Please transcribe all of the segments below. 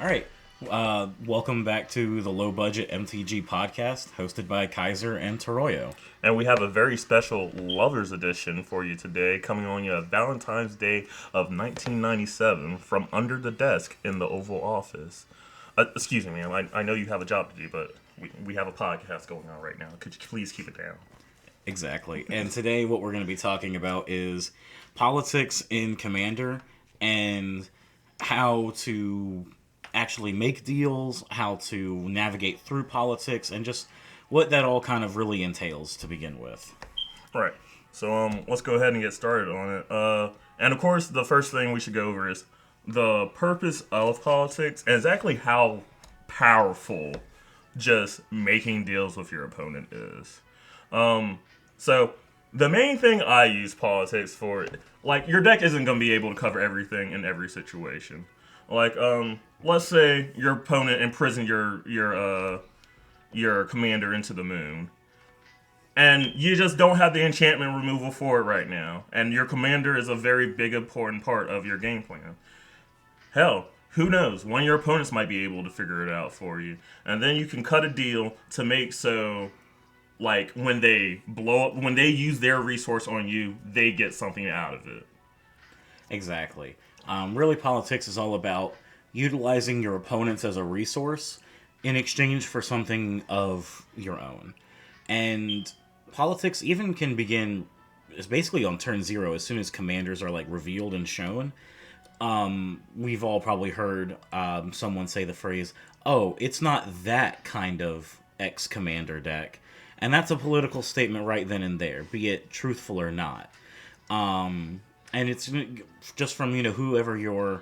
All right. Welcome back to the Low Budget MTG podcast, hosted by Kaiser and Taroyo. And we have a very special Lovers Edition for you today, coming on you Valentine's Day of 1997 from under the desk in the Oval Office. Excuse me, ma'am. I know you have a job to do, but we have a podcast going on right now. Could you please keep it down? Exactly. And today, what we're going to be talking about is politics in Commander and how to actually make deals, how to navigate through politics, and just what that all kind of really entails to begin with. Right. So let's go ahead and get started on it. And of course, the first thing we should go over is the purpose of politics and exactly how powerful just making deals with your opponent is. So the main thing I use politics for, like, your deck isn't going to be able to cover everything in every situation. Like, let's say your opponent imprisoned your commander into the moon, and you just don't have the enchantment removal for it right now, and your commander is a very big important part of your game plan. Hell, who knows? One of your opponents might be able to figure it out for you, and then you can cut a deal to make so, like, when they blow up, when they use their resource on you, they get something out of it. Exactly. Really, politics is all about utilizing your opponents as a resource in exchange for something of your own. And politics even can begin, is basically on turn zero as soon as commanders are like revealed and shown. We've all probably heard someone say the phrase, "Oh, it's not that kind of X commander deck," and that's a political statement right then and there, be it truthful or not. And it's just from whoever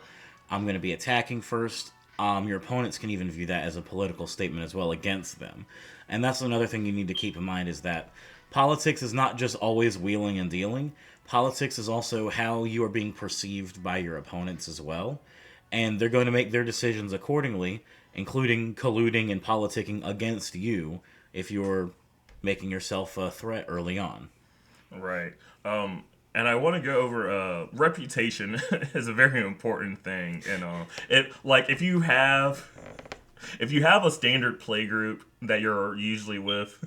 I'm going to be attacking first. Your opponents can even view that as a political statement as well against them. And that's another thing you need to keep in mind is that politics is not just always wheeling and dealing. Politics is also how you are being perceived by your opponents as well. And they're going to make their decisions accordingly, including colluding and politicking against you if you're making yourself a threat early on. Right. And I want to go over reputation is a very important thing, and if you have a standard play group that you're usually with,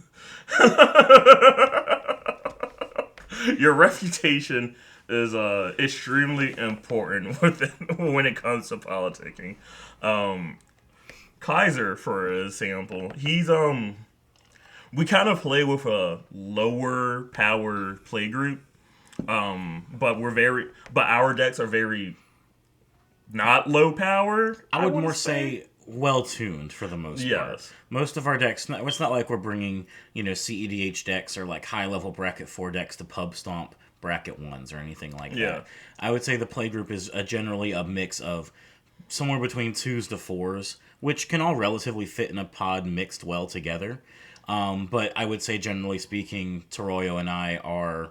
your reputation is extremely important when it comes to politicking. Kaiser, for example, he's we kind of play with a lower power play group. But our decks are very not low power. I would more say well tuned for the most part. Yes. Most of our decks, it's not like we're bringing, CEDH decks or like high level bracket 4 decks to pub stomp bracket 1s or anything like that. I would say the playgroup is generally a mix of somewhere between 2s to 4s, which can all relatively fit in a pod mixed well together. But I would say, generally speaking, Taroyo and I are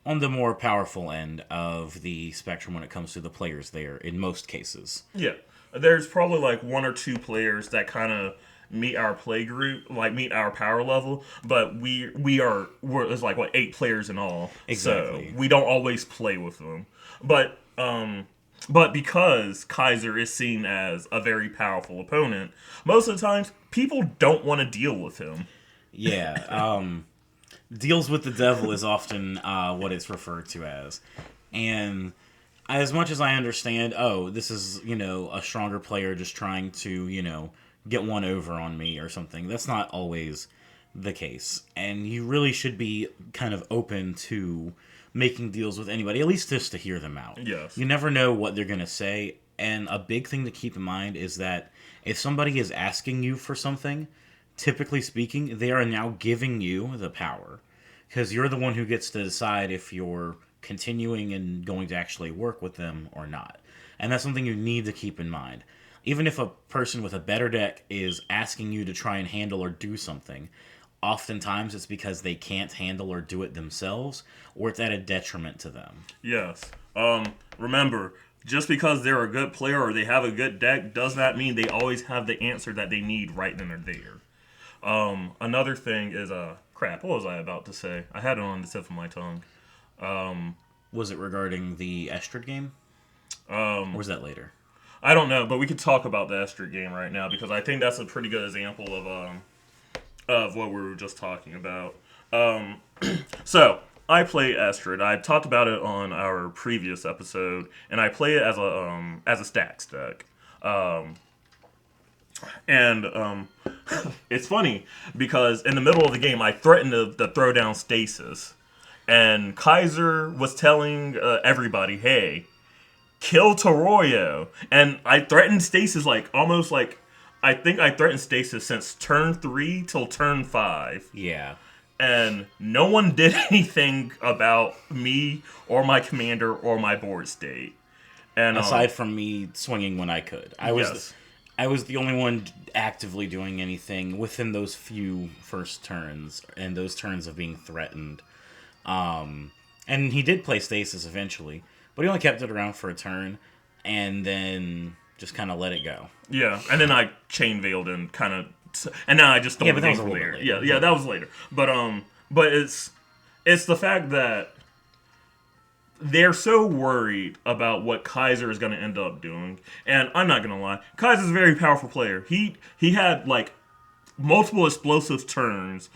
on the more powerful end of the spectrum when it comes to the players there, in most cases. Yeah. There's probably like one or two players that kind of meet our play group, like meet our power level, but there's like, 8 players in all. Exactly. So we don't always play with them. But because Kaiser is seen as a very powerful opponent, most of the times people don't want to deal with him. Yeah, deals with the devil is often what it's referred to as. And as much as I understand, this is, a stronger player just trying to, get one over on me or something, that's not always the case. And you really should be kind of open to making deals with anybody, at least just to hear them out. Yes. You never know what they're going to say. And a big thing to keep in mind is that if somebody is asking you for something, typically speaking, they are now giving you the power. Because you're the one who gets to decide if you're continuing and going to actually work with them or not. And that's something you need to keep in mind. Even if a person with a better deck is asking you to try and handle or do something, oftentimes it's because they can't handle or do it themselves, or it's at a detriment to them. Yes. Remember, just because they're a good player or they have a good deck does not mean they always have the answer that they need right then or there. Another thing is, crap, what was I about to say? I had it on the tip of my tongue. Was it regarding the Estrad game? Or was that later? I don't know, but we could talk about the Estrid game right now because I think that's a pretty good example of what we were just talking about. Um, so I play Estrid. I talked about it on our previous episode, and I play it as a stacks deck. Um, and it's funny because in the middle of the game, I threatened to throw down stasis, and Kaiser was telling everybody, "Hey, kill Taroyo," and I threatened stasis like almost like I think I threatened stasis since turn 3 till turn 5. Yeah. And no one did anything about me or my commander or my board state. And Aside from me swinging when I could, yes, I was the only one actively doing anything within those few first turns and those turns of being threatened. And he did play stasis eventually, but he only kept it around for a turn, and then just kind of let it go. yeah, and then I chain veiled and kind of, and then I just stole Yeah, the but that game was a from little there. bit Yeah, later. yeah, that was later. But it's the fact that they're so worried about what Kaiser is going to end up doing, and I'm not going to lie, Kaiser's a very powerful player. He had like multiple explosive turns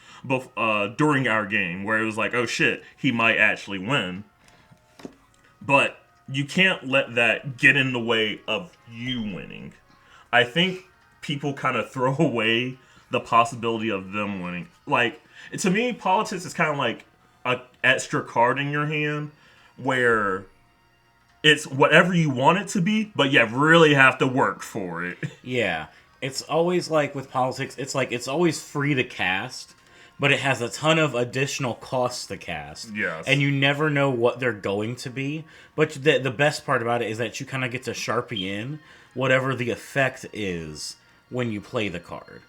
during our game where it was like, oh shit, he might actually win. But you can't let that get in the way of you winning. I think people kind of throw away the possibility of them winning. Like, to me, politics is kind of like an extra card in your hand where it's whatever you want it to be, but you really have to work for it. Yeah, it's always like with politics, it's like it's always free to cast, but it has a ton of additional costs to cast. Yes. And you never know what they're going to be. But the best part about it is that you kind of get to Sharpie in whatever the effect is when you play the card.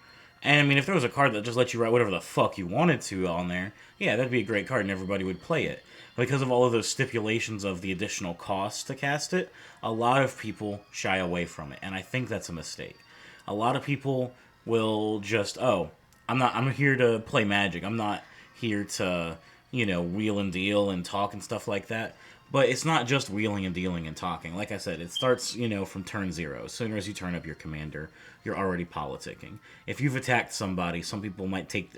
And I mean, if there was a card that just let you write whatever the fuck you wanted to on there, yeah, that'd be a great card and everybody would play it. Because of all of those stipulations of the additional costs to cast it, a lot of people shy away from it. And I think that's a mistake. A lot of people will just, I'm here to play Magic. I'm not here to, wheel and deal and talk and stuff like that. But it's not just wheeling and dealing and talking. Like I said, it starts, from turn 0. As soon as you turn up your commander, you're already politicking. If you've attacked somebody, some people might take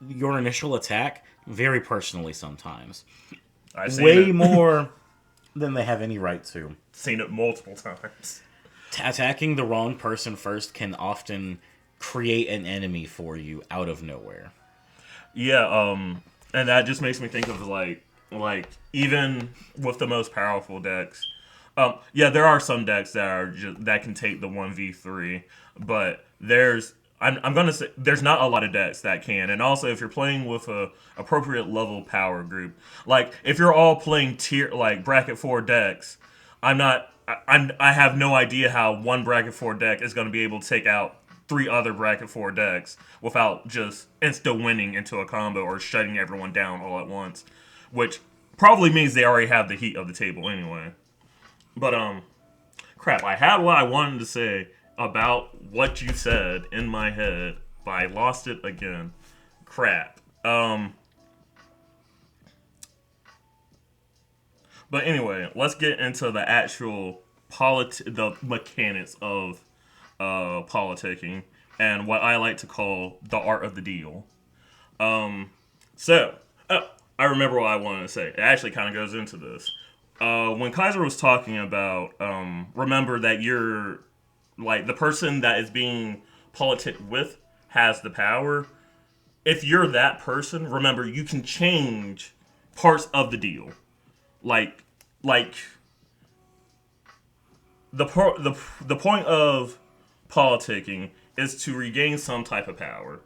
your initial attack very personally sometimes. I've seen Way it. more than they have any right to. Seen it multiple times. Attacking the wrong person first can often create an enemy for you out of nowhere. Yeah, and that just makes me think of like even with the most powerful decks. Yeah, there are some decks that can take the 1v3, but I'm gonna say there's not a lot of decks that can. And also, if you're playing with a appropriate level power group, like if you're all playing tier like bracket 4 decks, I have no idea how one bracket 4 deck is going to be able to take out 3 other bracket 4 decks without just insta winning into a combo or shutting everyone down all at once, which probably means they already have the heat of the table anyway. But crap, I had what I wanted to say about what you said in my head, but I lost it again. Crap. But anyway, let's get into the actual the mechanics of politicking and what I like to call the art of the deal. So, I remember what I wanted to say. It actually kind of goes into this. When Kaiser was talking about, remember that you're, like, the person that is being politic with has the power. If you're that person, remember, you can change parts of the deal. Like the point of politicking is to regain some type of power.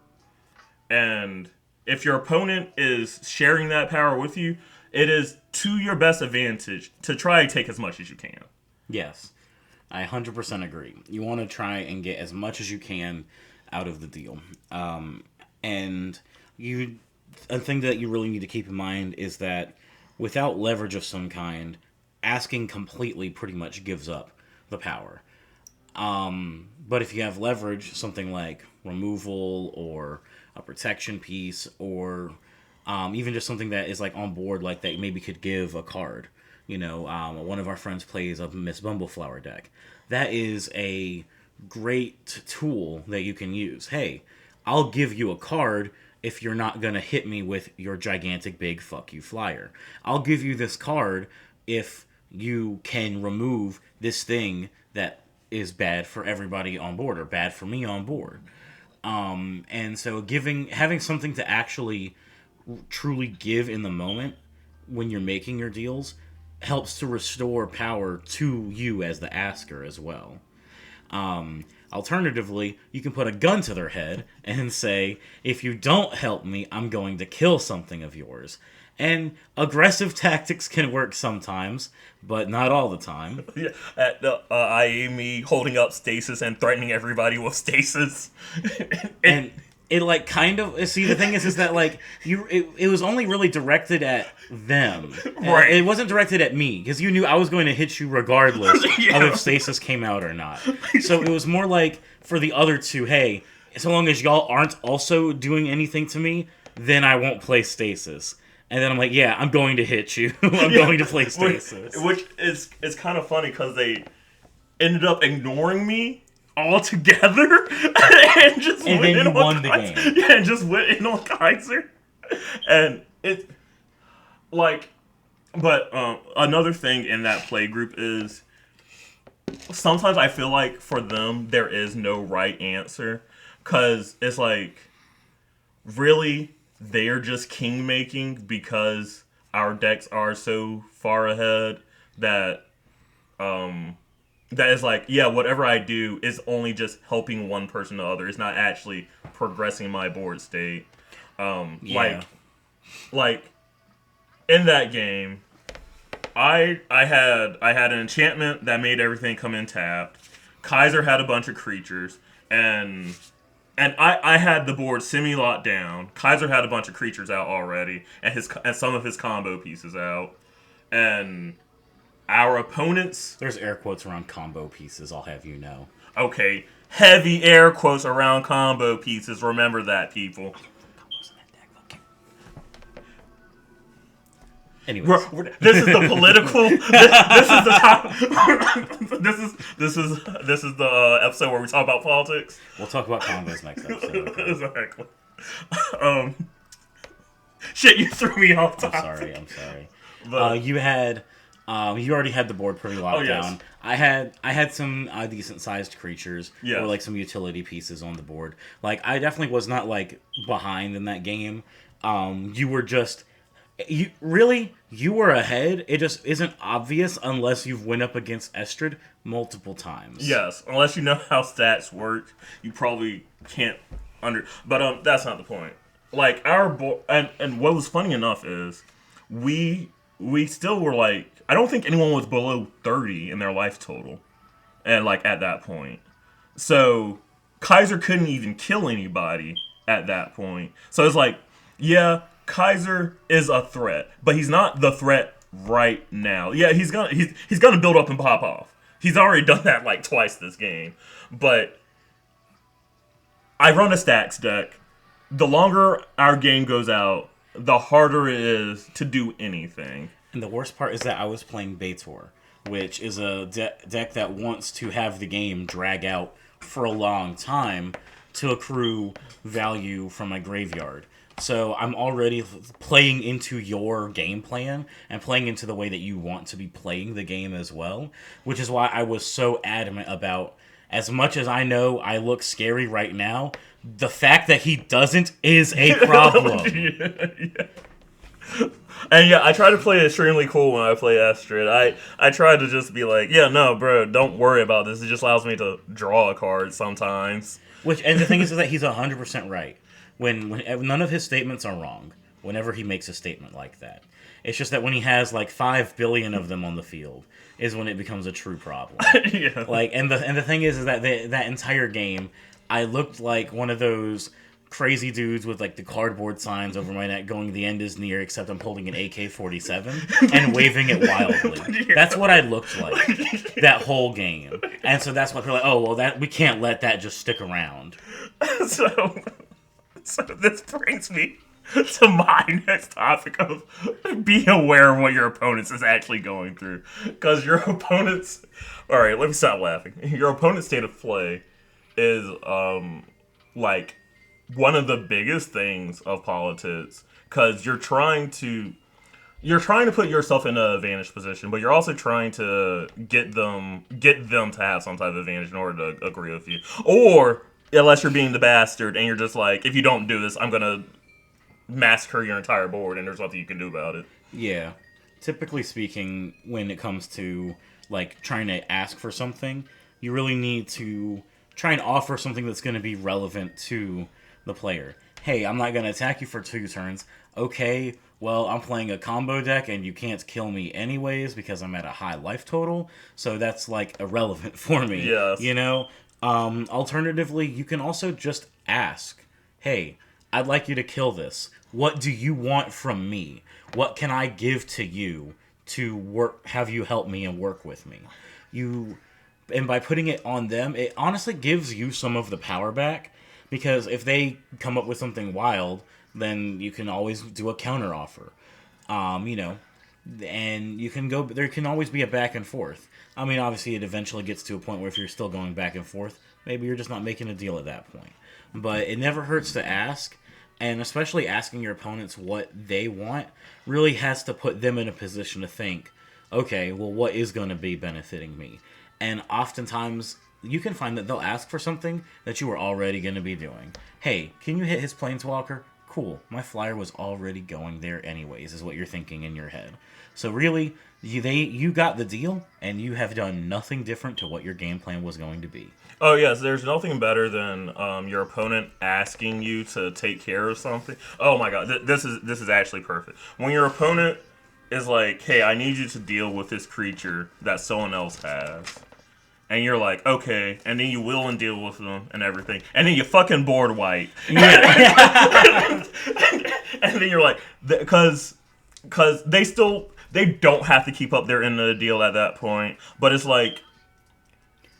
And if your opponent is sharing that power with you, it is to your best advantage to try to take as much as you can. Yes, I 100% agree. You want to try and get as much as you can out of the deal. And a thing that you really need to keep in mind is that without leverage of some kind, asking completely pretty much gives up the power. But if you have leverage, something like removal or a protection piece or even just something that is like on board, like that maybe could give a card, one of our friends plays a Miss Bumbleflower deck. That is a great tool that you can use. Hey, I'll give you a card if you're not going to hit me with your gigantic big fuck you flyer. I'll give you this card if you can remove this thing that is bad for everybody on board or bad for me on board. And so having something to actually truly give in the moment when you're making your deals helps to restore power to you as the asker as well. Alternatively, you can put a gun to their head and say, if you don't help me, I'm going to kill something of yours. And aggressive tactics can work sometimes, but not all the time. Yeah, I.e. me holding up stasis and threatening everybody with stasis. And it like kind of see the thing is that like it was only really directed at them. Right. It wasn't directed at me because you knew I was going to hit you regardless Yeah. of if stasis came out or not. So it was more like for the other two, hey, so long as y'all aren't also doing anything to me, then I won't play stasis. And then I'm like, yeah, I'm going to hit you. I'm going to play stasis. Which is kind of funny because they ended up ignoring me altogether and just And went then in you on won the Kaiser. game. Yeah, and just went in on Kaiser. And it, like, but another thing in that play group is sometimes I feel like for them there is no right answer because it's like, really, they're just king making because our decks are so far ahead that that is like, yeah, whatever I do is only just helping one person to the other. It's not actually progressing my board state. Yeah. Like in that game, I had an enchantment that made everything come in tapped. Kaiser had a bunch of creatures, and I had the board semi-locked down. Kaiser had a bunch of creatures out already, and some of his combo pieces out. And our opponents... There's air quotes around combo pieces, I'll have you know. Okay, heavy air quotes around combo pieces. Remember that, people. Anyways. This is the political. This is the top. This is the episode where we talk about politics. We'll talk about combos next episode. Okay? Exactly. Shit, you threw me off I'm topic. sorry. But, You already had the board pretty locked down. I had some decent sized creatures or like some utility pieces on the board. Like I definitely was not like behind in that game. You were just you were ahead. It just isn't obvious unless you've went up against Estrid multiple times. Yes, unless you know how stats work, you probably can't But that's not the point. Like our board, and what was funny enough is we still were like, I don't think anyone was below 30 in their life total, and like at that point, so Kaiser couldn't even kill anybody at that point. So it's like, yeah, Kaiser is a threat, but he's not the threat right now. Yeah, he's gonna build up and pop off. He's already done that like twice this game. But I run a stacks deck. The longer our game goes out, the harder it is to do anything. And the worst part is that I was playing Bator, which is a deck that wants to have the game drag out for a long time to accrue value from my graveyard. So I'm already playing into your game plan and playing into the way that you want to be playing the game as well, which is why I was so adamant about, as much as I know I look scary right now, the fact that he doesn't is a problem. Yeah. And yeah, I try to play extremely cool when I play Estrid. I try to just be like, yeah, no, bro, don't worry about this. It just allows me to draw a card sometimes. And the thing is that he's 100% right. When none of his statements are wrong, whenever he makes a statement like that. It's just that when he has like 5 billion of them on the field is when it becomes a true problem. Yeah. Like, and the thing is that that entire game, I looked like one of those crazy dudes with like the cardboard signs over my neck going, the end is near, except I'm holding an AK-47 and waving it wildly. Yeah. That's what I looked like that whole game. And so that's why they're like, oh, well, we can't let that just stick around. So this brings me to my next topic of be aware of what your opponents is actually going through. Because your opponents... Alright, let me stop laughing. Your opponent's state of play is, like, one of the biggest things of politics. Because you're trying to put yourself in an advantage position, but you're also trying to get them to have some type of advantage in order to agree with you. Or, unless you're being the bastard and you're just like, if you don't do this, I'm going to massacre your entire board and there's nothing you can do about it. Yeah. Typically speaking, when it comes to, like, trying to ask for something, you really need to try and offer something that's going to be relevant to the player. Hey, I'm not going to attack you for 2 turns. Okay, well, I'm playing a combo deck and you can't kill me anyways because I'm at a high life total, so that's, like, irrelevant for me. Yes. You know? Alternatively, you can also just ask, hey, I'd like you to kill this. What do you want from me? What can I give to you to have you help me and work with me? And by putting it on them, it honestly gives you some of the power back, because if they come up with something wild, then you can always do a counter offer. You know, and you can go, there can always be a back and forth. I mean, obviously it eventually gets to a point where if you're still going back and forth, maybe you're just not making a deal at that point. But it never hurts to ask, and especially asking your opponents what they want really has to put them in a position to think, okay, well, what is going to be benefiting me? And oftentimes, you can find that they'll ask for something that you were already going to be doing. Hey, can you hit his Planeswalker? Cool, my flyer was already going there anyways, is what you're thinking in your head. So really, you got the deal, and you have done nothing different to what your game plan was going to be. Oh yes, there's nothing better than your opponent asking you to take care of something. Oh my god, this is actually perfect. When your opponent is like, "Hey, I need you to deal with this creature that someone else has," and you're like, "Okay," and then you will and deal with them and everything, and then you fucking board white. Yeah. And then you're like, because they don't have to keep up their end of the deal at that point, but it's like,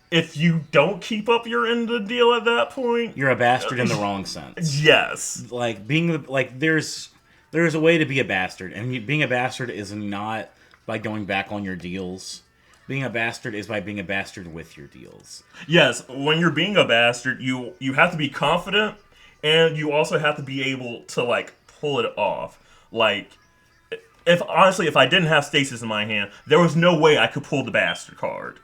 if you don't keep up your end of the deal at that point, you're a bastard in the wrong sense. Yes. Like, there's a way to be a bastard, and being a bastard is not by going back on your deals. Being a bastard is by being a bastard with your deals. Yes, when you're being a bastard, you have to be confident, and you also have to be able to, like, pull it off. Like, if I didn't have Stasis in my hand, there was no way I could pull the bastard card.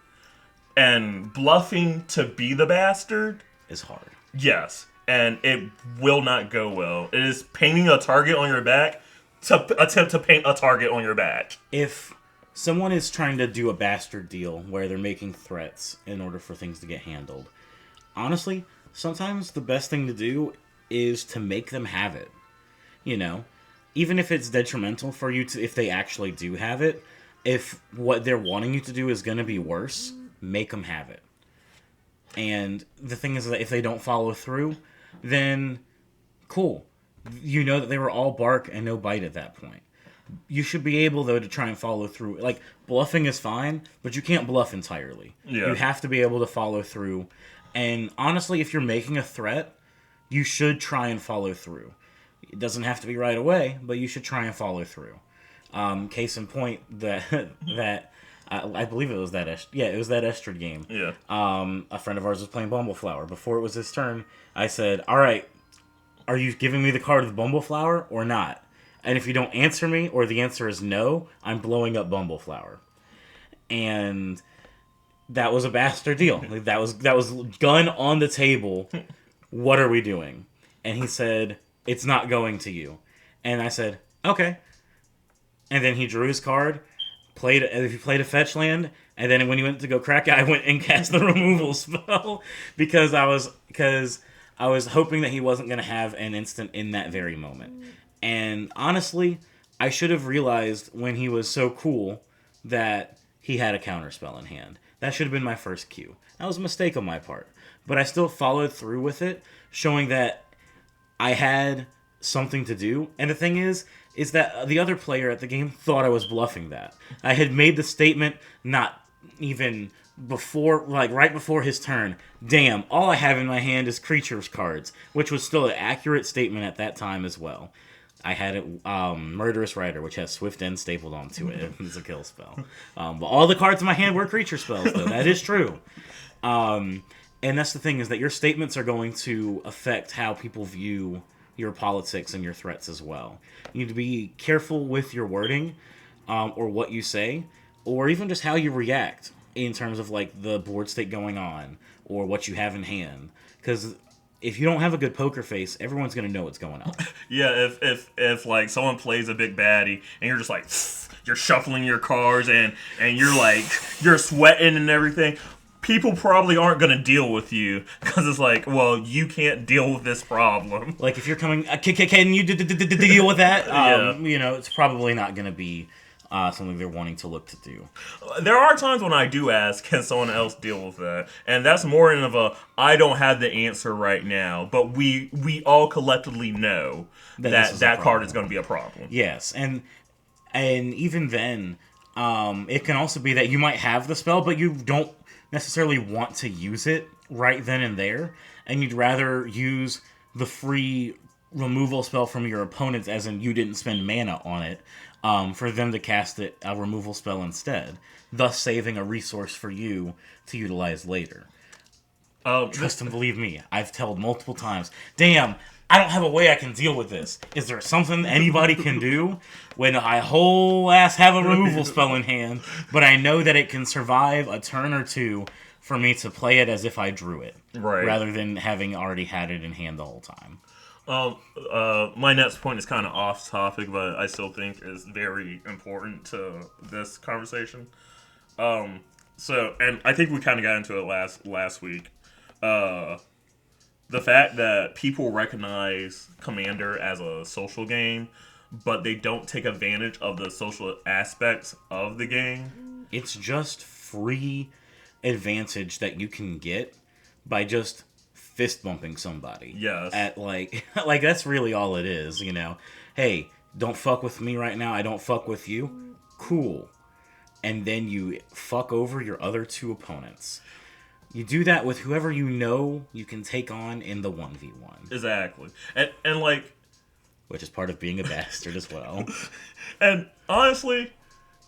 And bluffing to be the bastard is hard. Yes, and it will not go well. It is painting a target on your back to attempt to paint a target on your back. If someone is trying to do a bastard deal where they're making threats in order for things to get handled, honestly, sometimes the best thing to do is to make them have it. You know, even if it's detrimental for you if they actually do have it, if what they're wanting you to do is going to be worse, make them have it. And the thing is that if they don't follow through, then cool. You know that they were all bark and no bite at that point. You should be able, though, to try and follow through. Like, bluffing is fine, but you can't bluff entirely. Yeah. You have to be able to follow through. And honestly, if you're making a threat, you should try and follow through. It doesn't have to be right away, but you should try and follow through. Case in point, that I believe it was that it was that Estrid game. Yeah. A friend of ours was playing Bumbleflower. Before it was his turn, I said, "All right, are you giving me the card of the Bumbleflower or not? And if you don't answer me, or the answer is no, I'm blowing up Bumbleflower." And that was a bastard deal. Like, that was gun on the table. What are we doing? And he said, "It's not going to you." And I said, "Okay." And then he drew his card. He played a fetch land, and then when he went to go crack it, I went and cast the removal spell because I was hoping that he wasn't going to have an instant in that very moment. And honestly, I should have realized when he was so cool that he had a counterspell in hand. That should have been my first cue. That was a mistake on my part, but I still followed through with it, showing that I had something to do. And the thing is that the other player at the game thought I was bluffing that. I had made the statement not even before, like right before his turn, "Damn, all I have in my hand is creatures cards," which was still an accurate statement at that time as well. I had it Murderous Rider, which has Swift End stapled onto it. It's a kill spell. But all the cards in my hand were creature spells, though. That is true. And that's the thing, is that your statements are going to affect how people view your politics and your threats as well. You need to be careful with your wording, or what you say, or even just how you react in terms of like the board state going on or what you have in hand. Because if you don't have a good poker face, everyone's going to know what's going on. Yeah, if like someone plays a big baddie and you're just like you're shuffling your cards and you're sweating and everything, people probably aren't going to deal with you because it's like, well, you can't deal with this problem. Like if you're coming, can you deal with that? Yeah. You know, it's probably not going to be something they're wanting to look to do. There are times when I do ask, can someone else deal with that? And that's more in of a, I don't have the answer right now, but we all collectively know that card is going to be a problem. Yes, and even then, it can also be that you might have the spell, but you don't necessarily want to use it right then and there, and you'd rather use the free removal spell from your opponents, as in you didn't spend mana on it, for them to cast it, a removal spell instead, thus saving a resource for you to utilize later. Trust and believe me, I've told multiple times, damn, I don't have a way I can deal with this. Is there something anybody can do when I whole ass have a removal spell in hand, but I know that it can survive a turn or two for me to play it as if I drew it, right, rather than having already had it in hand the whole time. My next point is kind of off topic, but I still think is very important to this conversation. So, and I think we kind of got into it last week. The fact that people recognize Commander as a social game, but they don't take advantage of the social aspects of the game. It's just free advantage that you can get by just fist bumping somebody. Yes. At like that's really all it is, you know. Hey, don't fuck with me right now. I don't fuck with you. Cool. And then you fuck over your other two opponents. You do that with whoever you know you can take on in the 1v1. Exactly. And like... Which is part of being a bastard as well. And honestly,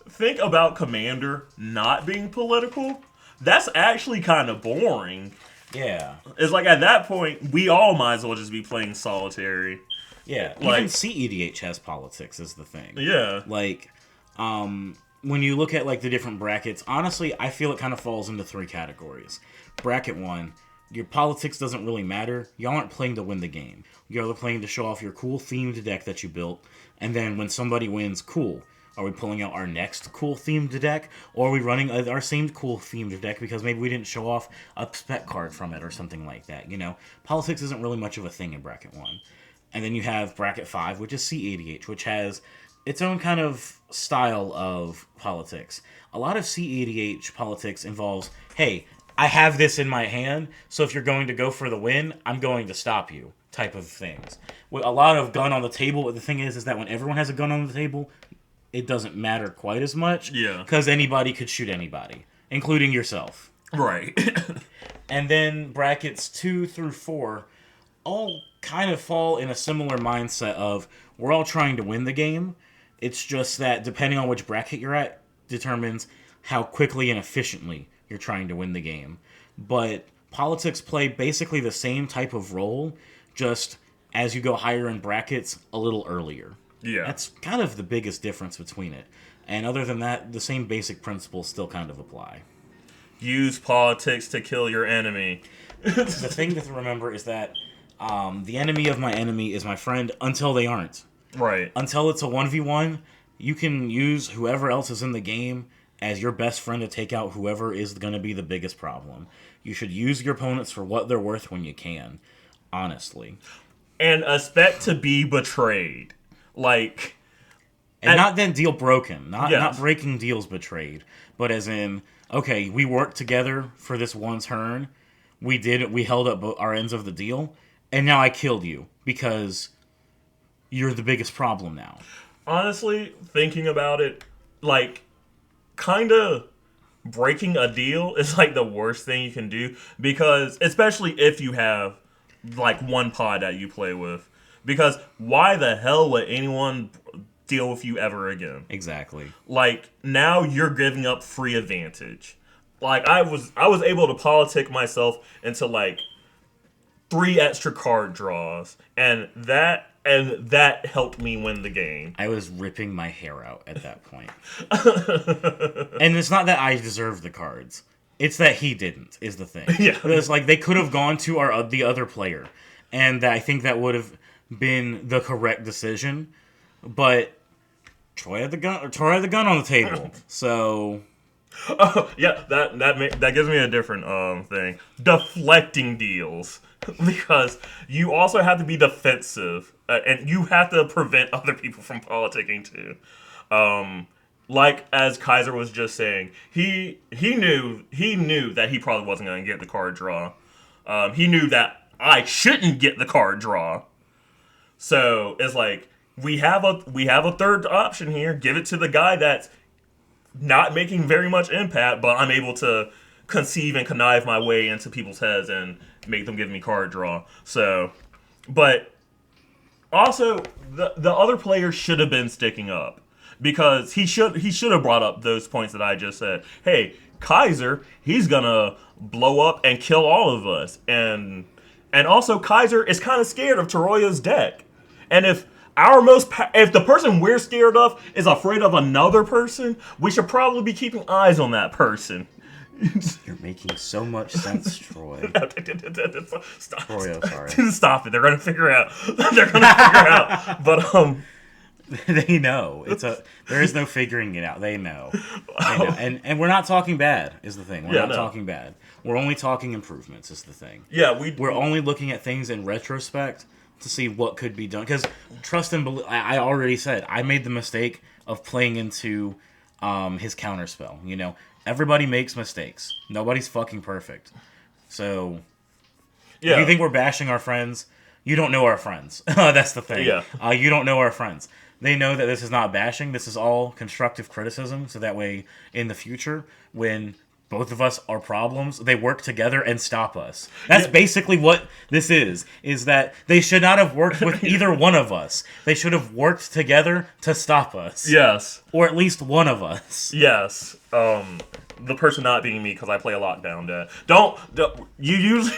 think about Commander not being political. That's actually kind of boring. Yeah. It's like at that point, we all might as well just be playing solitary. Yeah. Like, even CEDH has politics is the thing. Yeah. Like, when you look at like the different brackets, honestly, I feel it kind of falls into three categories. Bracket 1, your politics doesn't really matter. Y'all aren't playing to win the game. You're playing to show off your cool themed deck that you built, and then when somebody wins, cool. Are we pulling out our next cool themed deck, or are we running our same cool themed deck because maybe we didn't show off a spec card from it or something like that? You know, politics isn't really much of a thing in Bracket 1. And then you have Bracket 5, which is CEDH, which has its own kind of style of politics. A lot of CEDH politics involves, hey, I have this in my hand, so if you're going to go for the win, I'm going to stop you, type of things. With a lot of gun on the table, but the thing is that when everyone has a gun on the table, it doesn't matter quite as much. Yeah. Because anybody could shoot anybody, including yourself. Right. And then brackets 2 through 4 all kind of fall in a similar mindset of we're all trying to win the game. It's just that depending on which bracket you're at determines how quickly and efficiently you're trying to win the game. But politics play basically the same type of role, just as you go higher in brackets, a little earlier. Yeah. That's kind of the biggest difference between it. And other than that, the same basic principles still kind of apply. Use politics to kill your enemy. The thing to remember is that the enemy of my enemy is my friend until they aren't. Right. Until it's a 1v1, you can use whoever else is in the game as your best friend to take out whoever is going to be the biggest problem. You should use your opponents for what they're worth when you can, honestly. And expect to be betrayed. Like... And not then deal broken. Not Yes. not breaking deals betrayed. But as in, okay, we worked together for this one turn. We held up our ends of the deal. And now I killed you because you're the biggest problem now. Honestly, thinking about it, like, kind of breaking a deal is like the worst thing you can do, because especially if you have like one pod that you play with, Because why the hell would anyone deal with you ever again? Exactly. Like, now you're giving up free advantage. Like, I was able to politic myself into like 3 extra card draws, and that helped me win the game. I was ripping my hair out at that point. And it's not that I deserved the cards. It's that he didn't, is the thing. Yeah. It's like they could have gone to the other player, and I think that would have been the correct decision. But Troy had the gun on the table. So Yeah, that gives me a different thing. Deflecting deals. Because you also have to be defensive, and you have to prevent other people from politicking too. Like as Kaiser was just saying, he knew that he probably wasn't going to get the card draw. He knew that I shouldn't get the card draw. So it's like we have a third option here. Give it to the guy that's not making very much impact, but I'm able to conceive and connive my way into people's heads and make them give me card draw. So, but also the other players should have been sticking up, because he should have brought up those points that I just said. Hey, Kaiser, he's gonna blow up and kill all of us, and also Kaiser is kind of scared of Taroya's deck, and if the person we're scared of is afraid of another person, we should probably be keeping eyes on that person. you're making so much sense, Troy. Stop. Troy, sorry. Stop it. They're gonna figure out. But They know. There is no figuring it out. They know. And we're not talking bad is the thing. We're not talking bad. We're only talking improvements is the thing. Yeah, we're only looking at things in retrospect to see what could be done. Because trust and believe. I already said I made the mistake of playing into his counterspell. You know, everybody makes mistakes. Nobody's fucking perfect. So, if you think we're bashing our friends, you don't know our friends. That's the thing. Yeah. You don't know our friends. They know that this is not bashing. This is all constructive criticism. So that way, in the future, when both of us are problems, they work together and stop us. That's basically what this is that they should not have worked with either one of us. They should have worked together to stop us. Yes. Or at least one of us. Yes. The person not being me, because I play a lockdown deck. Don't you usually...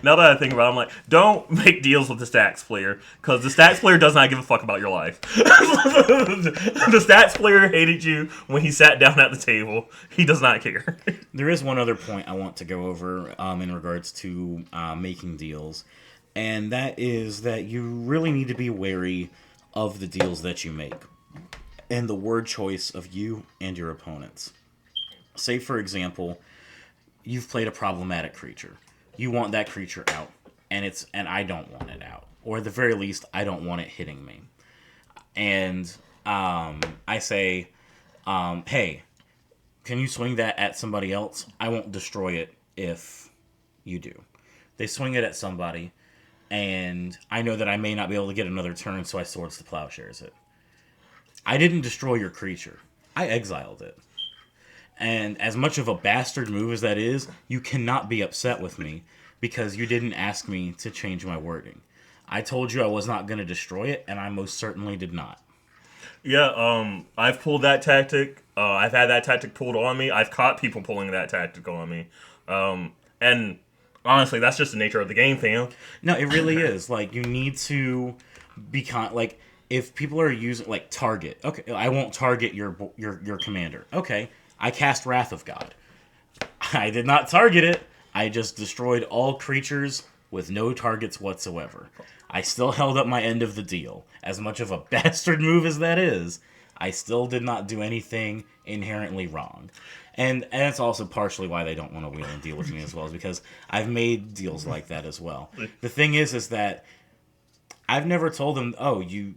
Now that I think about it, I'm like, don't make deals with the Stacks player, because the Stacks player does not give a fuck about your life. The Stacks player hated you when he sat down at the table. He does not care. There is one other point I want to go over in regards to making deals, and that is that you really need to be wary of the deals that you make and the word choice of you and your opponents. Say, for example, you've played a problematic creature. You want that creature out, and I don't want it out. Or at the very least, I don't want it hitting me. And I say, hey, can you swing that at somebody else? I won't destroy it if you do. They swing it at somebody, and I know that I may not be able to get another turn, so I Swords to Plowshares it. I didn't destroy your creature. I exiled it. And as much of a bastard move as that is, you cannot be upset with me because you didn't ask me to change my wording. I told you I was not going to destroy it, and I most certainly did not. Yeah, I've pulled that tactic. I've had that tactic pulled on me. I've caught people pulling that tactic on me. And honestly, that's just the nature of the game, fam. No, it really is. Like, you need to be like, if people are using, like, target. Okay, I won't target your commander. Okay. I cast Wrath of God. I did not target it. I just destroyed all creatures with no targets whatsoever. I still held up my end of the deal. As much of a bastard move as that is, I still did not do anything inherently wrong. And that's also partially why they don't want to wheel and deal with me as well, is because I've made deals like that as well. The thing is that I've never told them, oh, you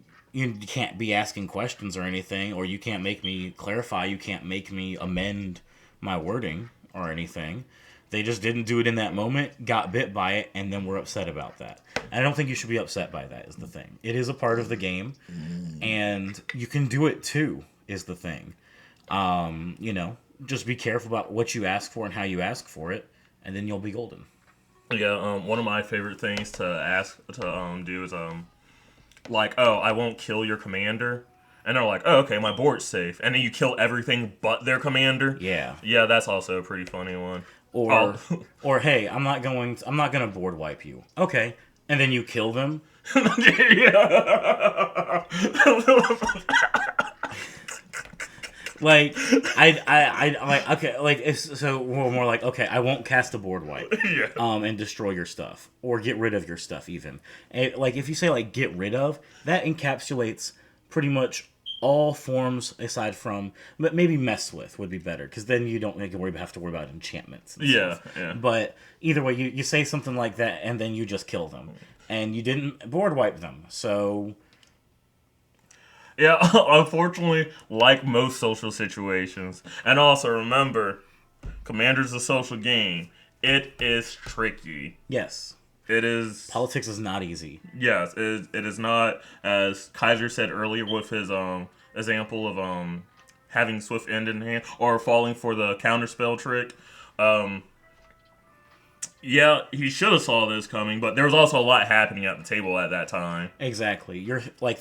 can't be asking questions or anything, or you can't make me clarify, you can't make me amend my wording or anything. They just didn't do it in that moment, got bit by it, and then were upset about that. And I don't think you should be upset by that, is the thing. It is a part of the game, and you can do it too, is the thing. Just be careful about what you ask for and how you ask for it, and then you'll be golden. Yeah, one of my favorite things to do is like, oh, I won't kill your commander. And they're like, oh, okay, my board's safe. And then you kill everything but their commander. Yeah. Yeah, that's also a pretty funny one. Or, or hey, I'm not gonna board wipe you. Okay, and then you kill them. Like I like okay, like it's, so we're more like okay, I won't cast a board wipe, Yeah. and destroy your stuff or get rid of your stuff even. And, like if you say like get rid of, that encapsulates pretty much all forms aside from maybe mess with would be better because then you don't have to worry about enchantments. And Yeah, stuff. yeah. But either way, you say something like that and then you just kill them and you didn't board wipe them, so. Yeah, unfortunately, like most social situations. And also remember, Commander's a social game. It is tricky. Yes. It is... Politics is not easy. Yes, it is not, as Kaiser said earlier with his example of having Swift End in hand, or falling for the counterspell trick. Yeah, he should have saw this coming, but there was also a lot happening at the table at that time. Exactly. You're like...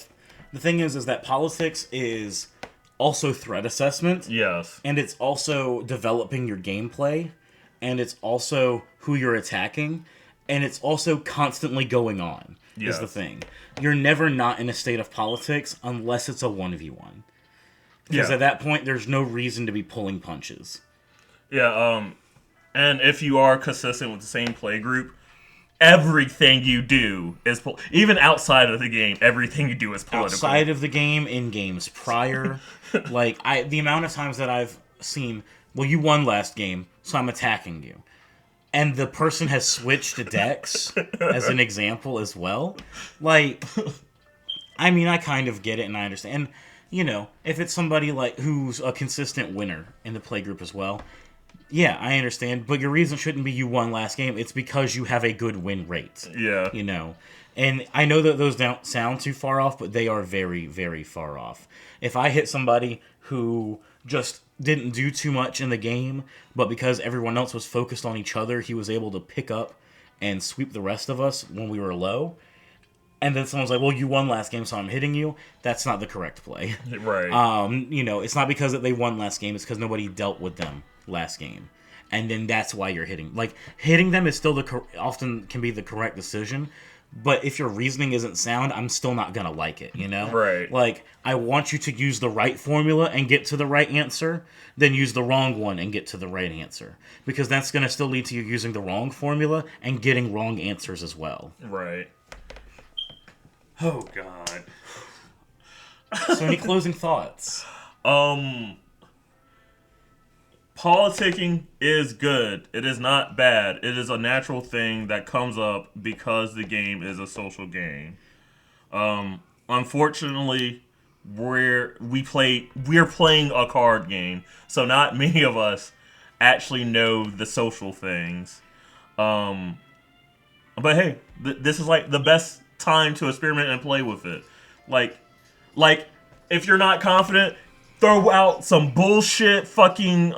The thing is that politics is also threat assessment. Yes. And it's also developing your gameplay. And it's also who you're attacking. And it's also constantly going on, is the thing. You're never not in a state of politics unless it's a 1v1. Because at that point, there's no reason to be pulling punches. Yeah, and if you are consistent with the same play group, everything you do is even outside of the game. Everything you do is political. Outside of the game, in games prior, like the amount of times that I've seen, well, you won last game, so I'm attacking you, and the person has switched decks as an example as well. Like, I mean, I kind of get it and I understand. And you know, if it's somebody like who's a consistent winner in the play group as well. Yeah, I understand, but your reason shouldn't be you won last game. It's because you have a good win rate. Yeah. You know, and I know that those don't sound too far off, but they are very, very far off. If I hit somebody who just didn't do too much in the game, but because everyone else was focused on each other, he was able to pick up and sweep the rest of us when we were low, and then someone's like, well, you won last game, so I'm hitting you. That's not the correct play. Right. You know, it's not because that they won last game. It's because nobody dealt with them last game. And then that's why you're hitting. Like, hitting them is still often can be the correct decision. But if your reasoning isn't sound, I'm still not going to like it, you know? Right. Like, I want you to use the right formula and get to the right answer, then use the wrong one and get to the right answer. Because that's going to still lead to you using the wrong formula and getting wrong answers as well. Right. Oh, God. So any closing thoughts? Politicking is good. It is not bad. It is a natural thing that comes up because the game is a social game. Unfortunately, we're playing a card game, so not many of us actually know the social things. But hey, this is like the best time to experiment and play with it. Like if you're not confident, throw out some bullshit fucking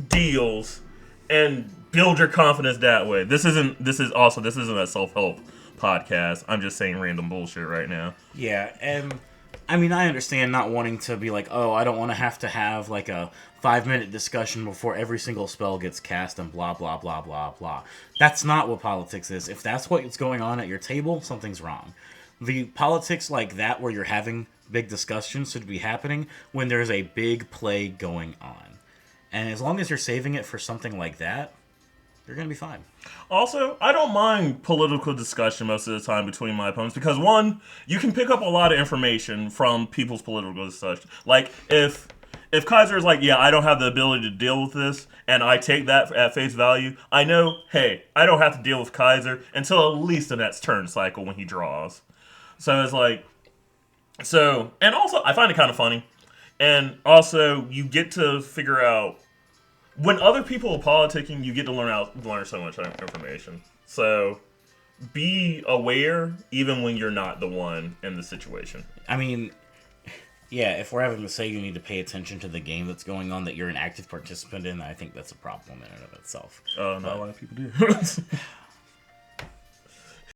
deals and build your confidence that way. This isn't a self-help podcast. I'm just saying random bullshit right now. Yeah, and I mean, I understand not wanting to be like, oh, I don't want to have like a 5-minute discussion before every single spell gets cast and blah, blah, blah, blah, blah. That's not what politics is. If that's what's going on at your table, something's wrong. The politics like that where you're having big discussions should be happening when there's a big play going on. And as long as you're saving it for something like that, you're going to be fine. Also, I don't mind political discussion most of the time between my opponents because, one, you can pick up a lot of information from people's political discussion. Like, if Kaiser is like, yeah, I don't have the ability to deal with this, and I take that at face value, I know, hey, I don't have to deal with Kaiser until at least the next turn cycle when he draws. So it's like, and also, I find it kind of funny. And also, you get to figure out, when other people are politicking, you get to learn so much information. So, be aware, even when you're not the one in the situation. I mean, yeah, if we're having to say you need to pay attention to the game that's going on that you're an active participant in, I think that's a problem in and of itself. Not a lot of people do.